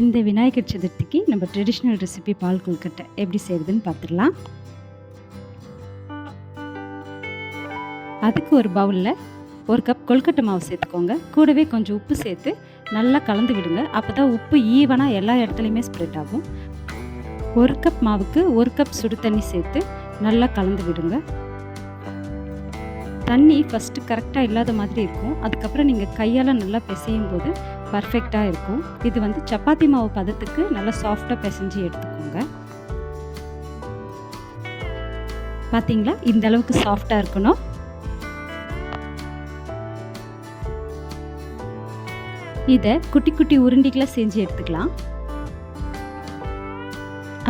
இந்த விநாயகர் சதுர்த்திக்கு நம்ம ட்ரெடிஷ்னல் ரெசிபி பால் கொழுக்கட்டை எப்படி செய்கிறதுன்னு பார்த்துடலாம். அதுக்கு ஒரு பவுலில் 1 கப் கொழுக்கட்டை மாவு சேர்த்துக்கோங்க. கூடவே கொஞ்சம் உப்பு சேர்த்து நல்லா கலந்து விடுங்க. அப்போ தான் உப்பு ஈவனாக எல்லா இடத்துலையுமே ஸ்ப்ரெட் ஆகும். 1 கப் மாவுக்கு 1 கப் சுடு தண்ணி சேர்த்து நல்லா கலந்து விடுங்க. தண்ணி ஃபஸ்ட்டு கரெக்டாக இல்லாத மாதிரி இருக்கும். அதுக்கப்புறம் நீங்கள் கையால் நல்லா பிசையும் போது பர்ஃபெக்டாக இருக்கும். இது சப்பாத்தி மாவு பதத்துக்கு நல்லா சாஃப்டாக பிசைஞ்சு எடுத்துக்கோங்க. பார்த்தீங்களா, இந்த அளவுக்கு சாஃப்டாக இருக்கணும். இதை குட்டி குட்டி உருண்டிகளாக செஞ்சு எடுத்துக்கலாம்.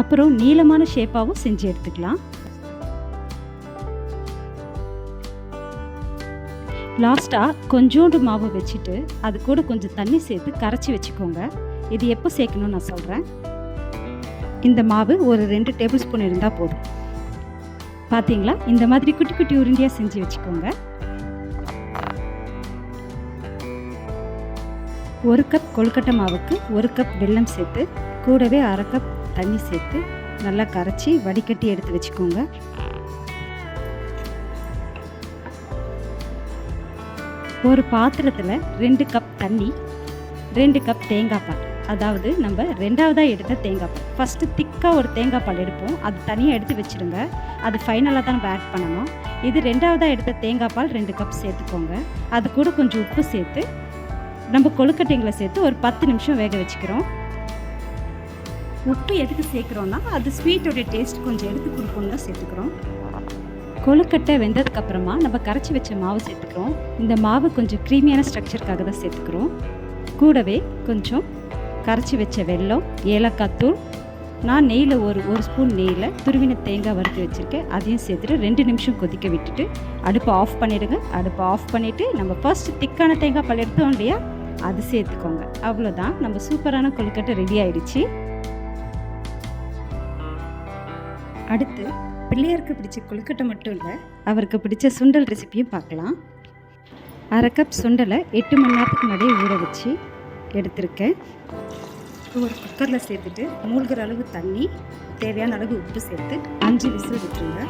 அப்புறம் நீளமான ஷேப்பாகவும் செஞ்சு எடுத்துக்கலாம். லாஸ்ட்டாக கொஞ்சோண்டு மாவு வச்சுட்டு அது கூட கொஞ்சம் தண்ணி சேர்த்து கரைச்சி வச்சுக்கோங்க. இது எப்போ சேர்க்கணும்னு நான் சொல்கிறேன். இந்த மாவு ஒரு 2 டேபிள் ஸ்பூன் இருந்தால் போதும். பார்த்தீங்களா, இந்த மாதிரி குட்டி குட்டி உருண்டியாக செஞ்சு வச்சுக்கோங்க. 1 கப் கொழுக்கட்டை மாவுக்கு 1 கப் வெல்லம் சேர்த்து கூடவே 1/2 கப் தண்ணி சேர்த்து நல்லா கரைச்சி வடிகட்டி எடுத்து வச்சுக்கோங்க. ஒரு பாத்திரத்தில் 2 கப் தண்ணி, 2 கப் தேங்காய் பால், அதாவது நம்ம 2ஆவதாக எடுத்த தேங்காய் பால். ஃபஸ்ட்டு திக்காக ஒரு தேங்காய் பால் எடுப்போம், அது தனியாக எடுத்து வச்சுருங்க. அது ஃபைனலாக தான் நம்ம ஆட் பண்ணணும். இது 2ஆவதாக எடுத்த தேங்காய் பால் 2 கப் சேர்த்துக்கோங்க. அது கூட கொஞ்சம் உப்பு சேர்த்து நம்ம கொழுக்கட்டைங்களை சேர்த்து ஒரு 10 நிமிஷம் வேக வச்சுக்கிறோம். உப்பு எதுக்கு சேர்க்குறோன்னா அது ஸ்வீட்டோடைய டேஸ்ட் கொஞ்சம் எடுத்து கொடுக்கணும் தான் சேர்த்துக்கிறோம். கொழுக்கட்டை வெந்ததுக்கப்புறமா நம்ம கரைச்சி வச்ச மாவு சேர்த்துக்கிறோம். இந்த மாவு கொஞ்சம் க்ரீமியான ஸ்ட்ரக்சருக்காக தான் சேர்த்துக்கிறோம். கூடவே கொஞ்சம் கரைச்சி வச்ச வெல்லம், ஏலக்காய் தூள், நான் நெய்யில் ஒரு ஸ்பூன் நெய்யில் துருவின தேங்காய் வறுத்து வச்சுருக்கேன், அதையும் சேர்த்துட்டு 2 நிமிஷம் கொதிக்க விட்டுட்டு அடுப்பை ஆஃப் பண்ணிவிடுங்க. அடுப்பை ஆஃப் பண்ணிவிட்டு நம்ம ஃபர்ஸ்ட் திக்கான தேங்காய் பால் எடுத்தோம் இல்லையா, அது சேர்த்துக்கோங்க. அவ்வளோதான், நம்ம சூப்பரான கொழுக்கட்டை ரெடி ஆகிடுச்சு. அடுத்து பிள்ளையாருக்கு பிடிச்ச கொழுக்கட்டை மட்டும் இல்லை, அவருக்கு பிடிச்ச சுண்டல் ரெசிப்பியும் பார்க்கலாம். 1/2 கப் சுண்டலை 8 மணி நேரத்துக்கு முன்னாடியே ஊற வச்சு எடுத்திருக்கேன். ஒரு குக்கரில் சேர்த்துட்டு மூழ்கிற அளவு தண்ணி, தேவையான அளவு உப்பு சேர்த்து 5 விசில் விட்டுருங்க.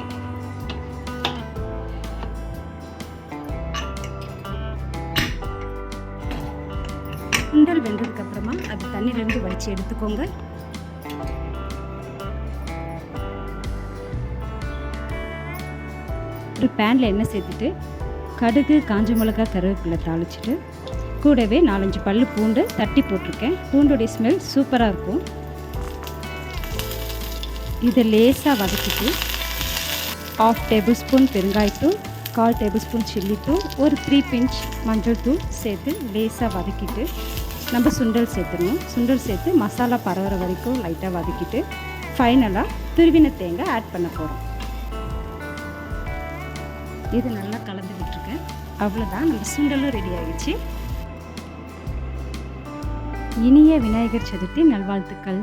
சுண்டல் வெந்ததுக்கப்புறமா அது தண்ணியிலேருந்து வடித்து எடுத்துக்கோங்க. ஒரு பேனில் எண்ணெய் சேர்த்துட்டு கடுகு, காஞ்ச மிளகா, கருவேப்பிலை தாளிச்சிட்டு கூடவே 4-5 பல்லு பூண்டு தட்டி போட்டிருக்கேன். பூண்டுடைய ஸ்மெல் சூப்பராக இருக்கும். இதை லேசாக வதக்கிட்டு 1/2 டேபிள் ஸ்பூன் பெருங்காயத்தூள், 1/4 டேபிள் ஸ்பூன் சில்லித்தூள், ஒரு 3 பிஞ்ச் மஞ்சள் தூள் சேர்த்து லேசாக வதக்கிட்டு நம்ம சுண்டல் சேர்த்துடணும். சுண்டல் சேர்த்து மசாலா பரவுற வரைக்கும் லைட்டாக வதக்கிட்டு ஃபைனலாக துருவின தேங்காய் ஆட் பண்ண போகிறோம். இது நல்லா கலந்து விட்டுருக்கேன். அவ்வளோதான், நம்ம சுண்டலும் ரெடி ஆகிடுச்சு. இனிய விநாயகர் சதுர்த்தி நல்வாழ்த்துக்கள்.